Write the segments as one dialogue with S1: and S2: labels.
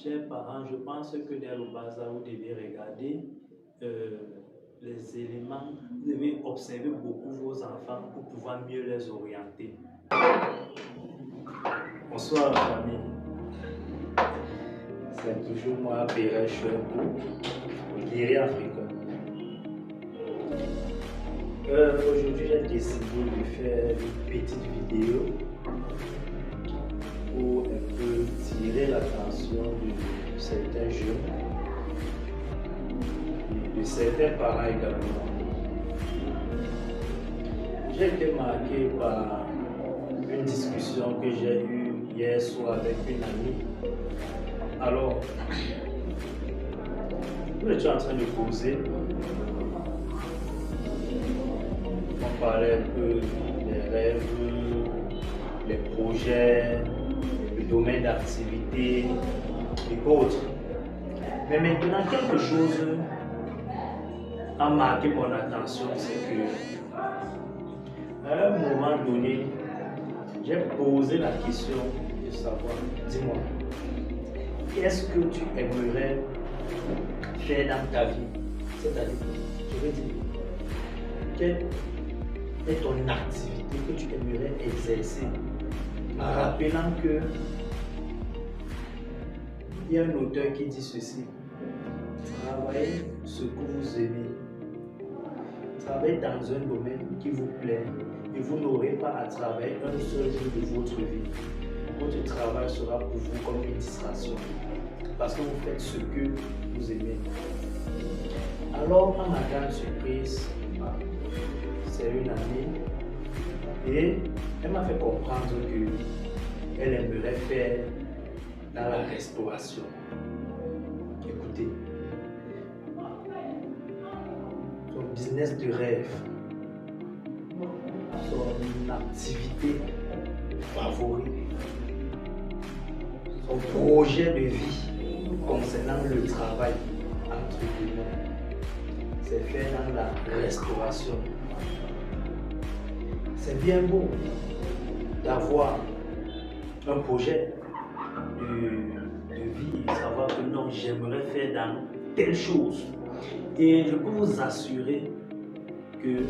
S1: Chers parents, je pense que dès le bas âge, vous devez regarder euh, les éléments, vous devez observer beaucoup vos enfants pour pouvoir mieux les orienter. Bonsoir la famille, c'est toujours moi, Pérez Chouenkou, guerrier africain. Aujourd'hui, j'ai décidé de faire une petite vidéo pour un peu tirer l'attention de certains jeunes et de certains parents également. J'ai été marqué par une discussion que j'ai eue hier soir avec une amie. Alors, nous étions en train de causer. On parlait un peu des rêves, des projets, le domaine d'activité et autres. Mais maintenant, quelque chose a marqué mon attention, c'est que à un moment donné, j'ai posé la question de savoir, dis-moi, qu'est-ce que tu aimerais faire dans ta vie? C'est-à-dire, je veux dire, quelle est ton activité que tu aimerais exercer? En rappelant que il y a un auteur qui dit ceci: travaillez ce que vous aimez. Travaillez dans un domaine qui vous plaît et vous n'aurez pas à travailler un seul jour de votre vie. Votre travail sera pour vous comme une distraction parce que vous faites ce que vous aimez. Alors, à ma grande surprise, c'est une amie et elle m'a fait comprendre qu'elle aimerait faire dans la restauration. Écoutez, son business de rêve, son activité favorite, son projet de vie concernant le travail, entre guillemets, c'est faire dans la restauration. C'est bien beau d'avoir un projet de vie et savoir que non, j'aimerais faire dans telle chose. Et je peux vous assurer que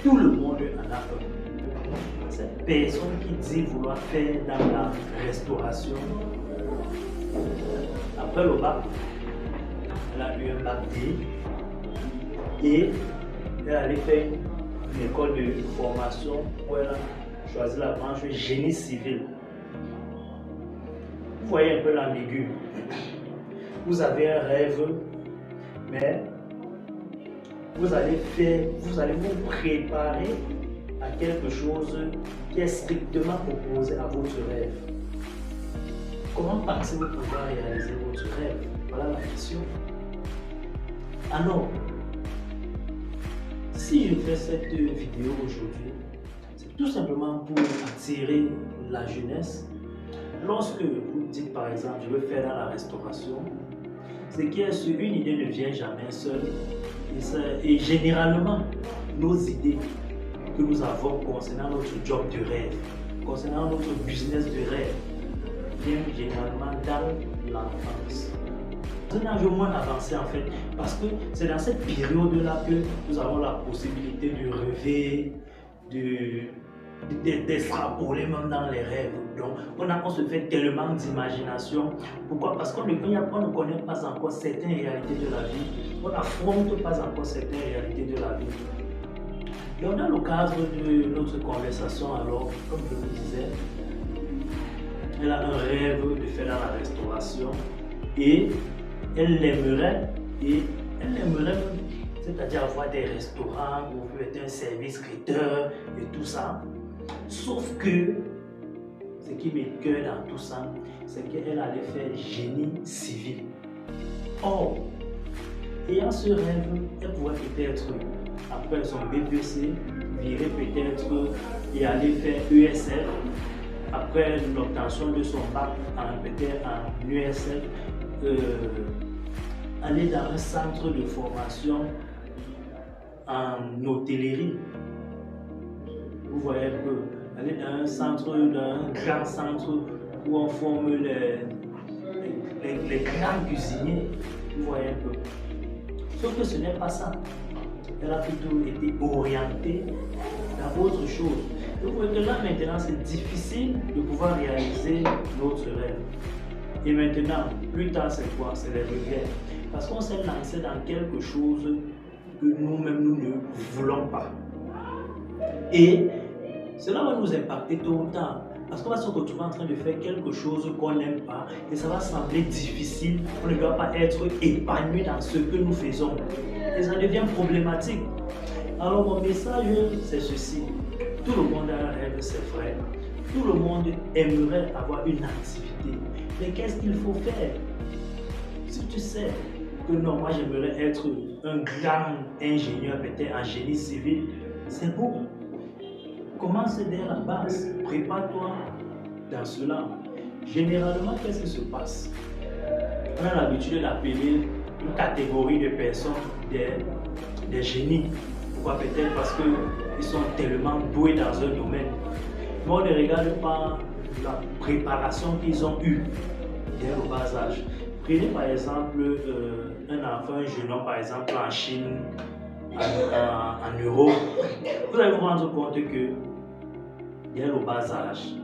S1: tout le monde en a un. Cette personne qui dit vouloir faire dans la restauration, après le bac, elle a eu un bac D et elle allait faire une école de formation où elle a choisi la branche génie civil. Vous voyez un peu l'ambigu. Vous avez un rêve, mais vous allez vous préparer à quelque chose qui est strictement opposé à votre rêve. Comment pensez-vous pouvoir réaliser votre rêve? Voilà la question. Alors, si je fais cette vidéo aujourd'hui, c'est tout simplement pour attirer la jeunesse. Lorsque vous dites par exemple, je veux faire dans la restauration, c'est qu'une idée ne vient jamais seule. Et généralement, nos idées que nous avons concernant notre job de rêve, concernant notre business de rêve, viennent généralement dans l'enfance. Dans un âge moins avancé en fait, parce que c'est dans cette période-là que nous avons la possibilité de rêver, d'extrapoler même dans les rêves. Donc, on se fait tellement d'imagination. Pourquoi? Parce qu'on ne connaît pas encore certaines réalités de la vie. On n'affronte pas encore certaines réalités de la vie. Donc, dans le cadre de notre conversation, alors, comme je vous disais, elle a un rêve de faire dans la restauration et elle l'aimerait, c'est-à-dire avoir des restaurants où vous êtes un service traiteur et tout ça. Sauf que ce qui m'écoeure dans tout ça, c'est qu'elle allait faire génie civil. Or, ayant ce rêve, elle pourrait peut-être, après son BPC, virer peut-être et aller faire ESF. Après l'obtention de son bac, peut-être en USF, aller dans un centre de formation en hôtellerie. Vous voyez un peu, aller dans un grand centre où on forme les grands cuisiniers. Vous voyez un peu. Sauf que ce n'est pas ça. Elle a plutôt été orientée dans autre chose. Donc là maintenant c'est difficile de pouvoir réaliser notre rêve. Et maintenant, plus tard c'est quoi? C'est les regrets. Parce qu'on s'est lancé dans quelque chose que nous-mêmes nous ne voulons pas. Et cela va nous impacter tôt ou tard. Parce qu'on va se retrouver en train de faire quelque chose qu'on n'aime pas et ça va sembler difficile. On ne doit pas être épanoui dans ce que nous faisons. Et ça devient problématique. Alors mon message c'est ceci. Tout le monde a un rêve, c'est vrai. Tout le monde aimerait avoir une activité. Mais qu'est-ce qu'il faut faire? Si tu sais que non, moi j'aimerais être un grand ingénieur, peut-être en génie civil, c'est bon. Commence dès la base, prépare-toi dans cela. Généralement, qu'est-ce qui se passe? On a l'habitude d'appeler une catégorie de personnes des génies. Pourquoi? Peut-être parce qu'ils sont tellement doués dans un domaine. Mais on ne regarde pas la préparation qu'ils ont eue dès le bas âge. Prenez par exemple un enfant, un jeune homme, par exemple en Chine, en Europe. Vous allez vous rendre compte que dès le bas âge,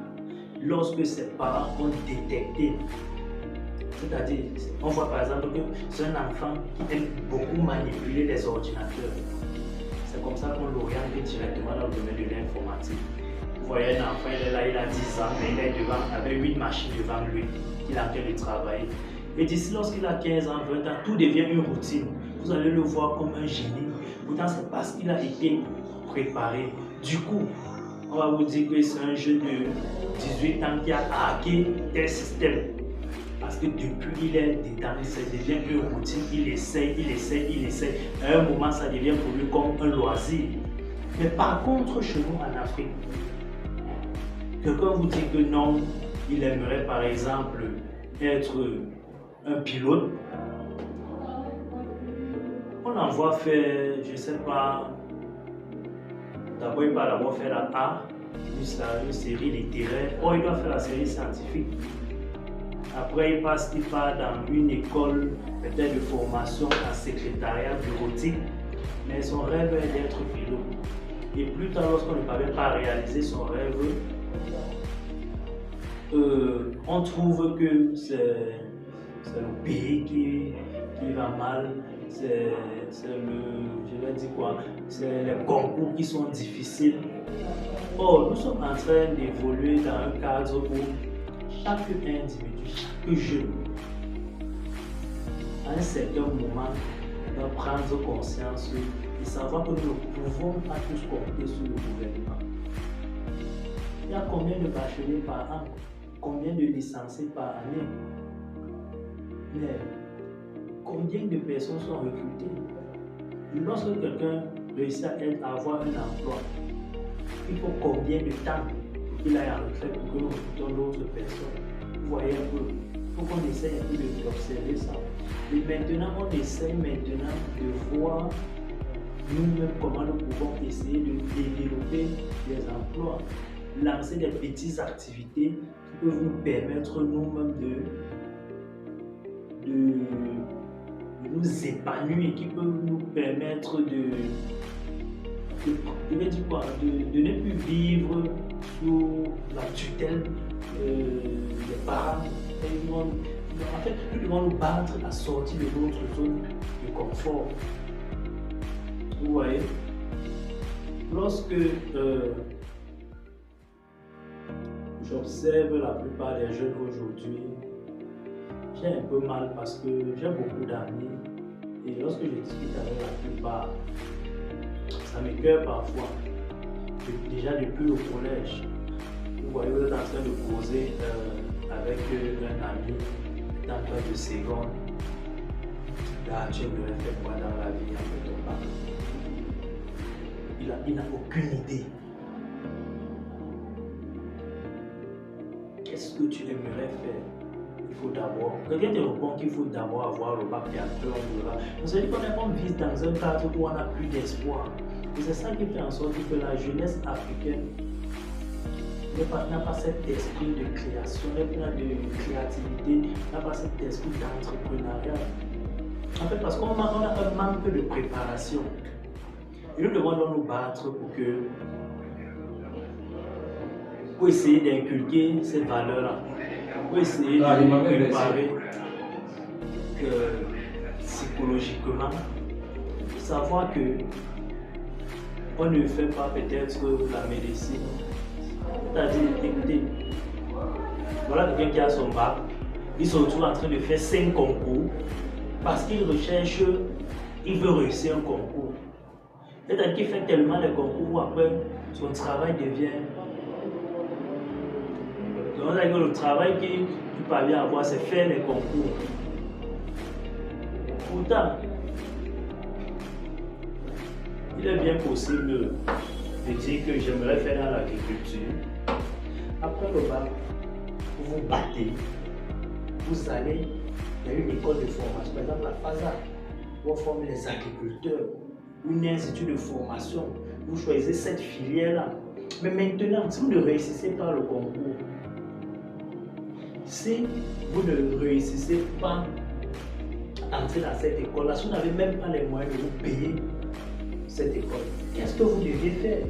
S1: lorsque ses parents ont détecté, c'est-à-dire, on voit par exemple que c'est un enfant qui aime beaucoup manipuler les ordinateurs. C'est comme ça qu'on l'oriente directement dans le domaine de l'informatique. Vous voyez un enfant, il est là, il a 10 ans, mais il est devant, avec 8 machines devant lui, il est en train de travailler. Et d'ici lorsqu'il a 15 ans, 20 ans, tout devient une routine. Vous allez le voir comme un génie. Pourtant, c'est parce qu'il a été préparé. Du coup, on va vous dire que c'est un jeune de 18 ans qui a hacké tel système. Parce que depuis qu'il est dedans, ça devient une routine, il essaie. À un moment, ça devient pour lui comme un loisir. Mais par contre, chez nous en Afrique, quelqu'un vous dit que non, il aimerait par exemple être un pilote. On l'envoie faire, je ne sais pas, d'abord il va d'abord faire la A, une série littéraire, ou il doit faire la série scientifique. Après, il part dans une école peut-être de formation en secrétariat bureautique, mais son rêve est d'être pilote. Et plus tard, lorsqu'on ne parvient pas à réaliser son rêve, on trouve que c'est le pays qui va mal, c'est les concours qui sont difficiles. Or, nous sommes en train d'évoluer dans un cadre où chaque individu, chaque jeune, à un certain moment, doit prendre conscience et savoir que nous ne pouvons pas tous compter sur le gouvernement. Il y a combien de bacheliers par an? Combien de licenciés par année? Mais combien de personnes sont recrutées? Lorsque quelqu'un réussit à avoir un emploi, il faut combien de temps qu'il aille en retraite pour que nous recrutons d'autres personnes? Vous voyez un peu, il faut qu'on essaye un peu d'observer ça. Et maintenant, on essaye maintenant de voir nous-mêmes comment nous pouvons essayer de développer des emplois, lancer des petites activités qui peuvent nous permettre nous-mêmes de nous épanouir, qui peuvent nous permettre de ne plus vivre sous la tutelle des parents. En fait, nous devons nous battre à sortir de notre zone de confort. Vous voyez, lorsque j'observe la plupart des jeunes aujourd'hui, j'ai un peu mal parce que j'ai beaucoup d'amis et lorsque je discute avec la plupart, ça m'écoeure parfois. Déjà depuis le collège, vous voyez, vous êtes en train de causer avec un ami en classe de seconde. Là, tu aimerais faire quoi dans la vie avec ton papa? Il n'a aucune idée. Qu'est-ce que tu aimerais faire? Il faut d'abord, quelqu'un te répond qu'il faut d'abord avoir le bac et après on verra. Vous savez qu'on vit dans un cadre où on n'a plus d'espoir. Et c'est ça qui fait en sorte que la jeunesse africaine
S2: n'a pas cet esprit de création, de créativité, n'a pas cet esprit d'entrepreneuriat. En fait, parce qu'on a un manque de préparation. Et nous devons nous battre pour essayer d'inculquer ces valeurs-là, pour essayer de préparer psychologiquement, savoir que on ne fait pas peut-être la médecine. C'est-à-dire, écoutez, voilà quelqu'un qui a son bac, il se retrouve en train de faire 5 concours parce qu'il recherche, il veut réussir un concours. C'est-à-dire qu'il fait tellement de concours où après son travail devient. Donc, le travail qu'il parvient à avoir, c'est faire les concours. Pourtant, il est bien possible de dire que j'aimerais faire dans l'agriculture. Après le bac, vous vous battez, vous allez dans une école de formation, par exemple la FASA, où on forme les agriculteurs, ou un institut de formation, vous choisissez cette filière-là. Mais maintenant, si vous ne réussissez pas le concours, si vous ne réussissez pas à entrer dans cette école-là, si vous n'avez même pas les moyens de vous payer cette école, qu'est-ce que vous devez faire?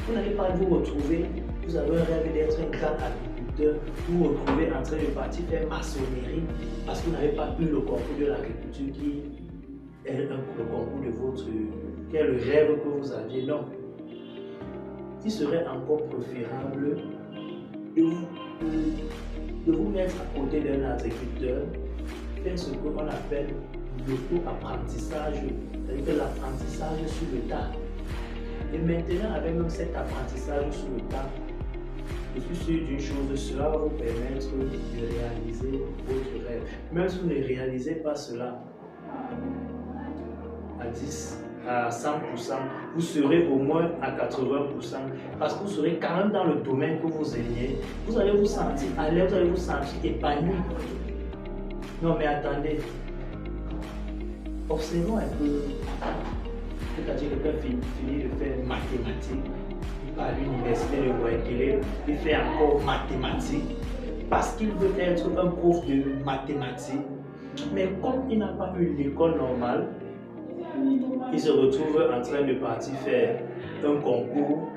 S2: Vous n'allez pas vous retrouver, vous avez un rêve d'être un grand agriculteur, vous vous retrouvez en train de partir faire maçonnerie parce que vous n'avez pas eu le concours de l'agriculture qui est le concours de votre, qui est le rêve que vous aviez. Non. Il serait encore préférable de vous mettre à côté d'un agriculteur, faire ce qu'on appelle l'auto-apprentissage, c'est-à-dire que l'apprentissage sur le tas. Et maintenant, avec même cet apprentissage sur le tas, je suis sûr d'une chose, cela va vous permettre de réaliser votre rêve. Même si vous ne réalisez pas cela à 10, à 100%, vous serez au moins à 80%, parce que vous serez quand même dans le domaine que vous aimiez. Vous allez vous sentir à l'aise, vous allez vous sentir épanoui. Non mais attendez, observons un peu. C'est-à-dire que quelqu'un finit de faire mathématiques à l'université de Boakele, il fait encore mathématiques parce qu'il veut être un prof de mathématiques. Mais comme il n'a pas eu l'école normale, il se retrouve en train de partir faire un concours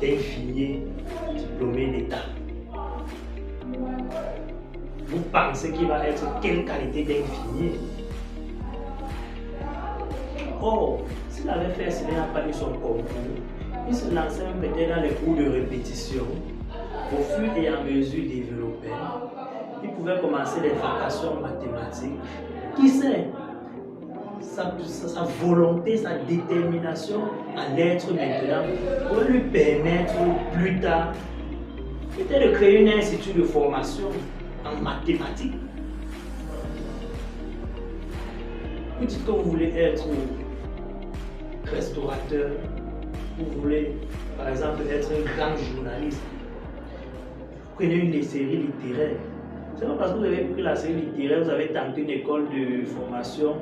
S2: d'infirmier diplômé d'État. Vous pensez qu'il va être quelle qualité d'infirmier? Or, s'il avait fait cela, il n'a pas eu son concours, il se lançait peut-être dans les cours de répétition, au fur et à mesure développé, il pouvait commencer les vacations mathématiques. Qui sait, sa volonté, sa détermination à l'être maintenant pour lui permettre plus tard peut-être de créer un institut de formation en mathématiques. Vous dites que vous voulez être restaurateur, vous voulez par exemple être un grand journaliste, vous prenez une série littéraire. C'est pas parce que vous avez pris la série littéraire, vous avez tenté une école de formation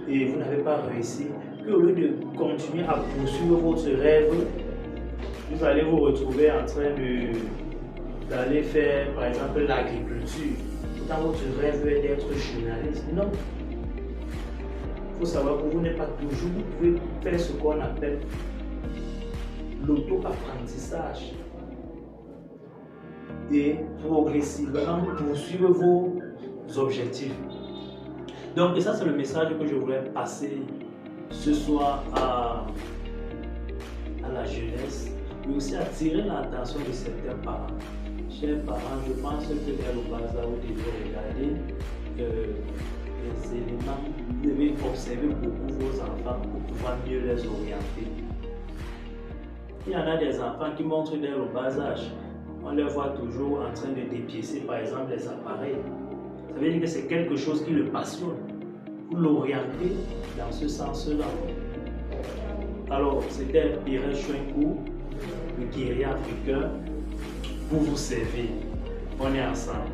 S2: et vous n'avez pas réussi, qu'au lieu de continuer à poursuivre votre rêve, vous allez vous retrouver en train d'aller faire par exemple l'agriculture. Pourtant votre rêve est d'être journaliste. Non. Il faut savoir que vous n'êtes pas toujours, vous pouvez faire ce qu'on appelle l'auto-apprentissage et progressivement poursuivre vos objectifs. Donc ça c'est le message que je voulais passer ce soir à la jeunesse, mais aussi attirer l'attention de certains parents. Chers parents, je pense que dès le bas âge, vous devez regarder les éléments, vous devez observer beaucoup vos enfants pour pouvoir mieux les orienter. Il y en a des enfants qui montrent dès le bas âge, on les voit toujours en train de dépiécer par exemple les appareils. Ça veut dire que c'est quelque chose qui le passionne. Vous l'orientez dans ce sens-là. Alors, c'était Pierre Chouinkou, le guerrier africain, pour vous servir. On est ensemble.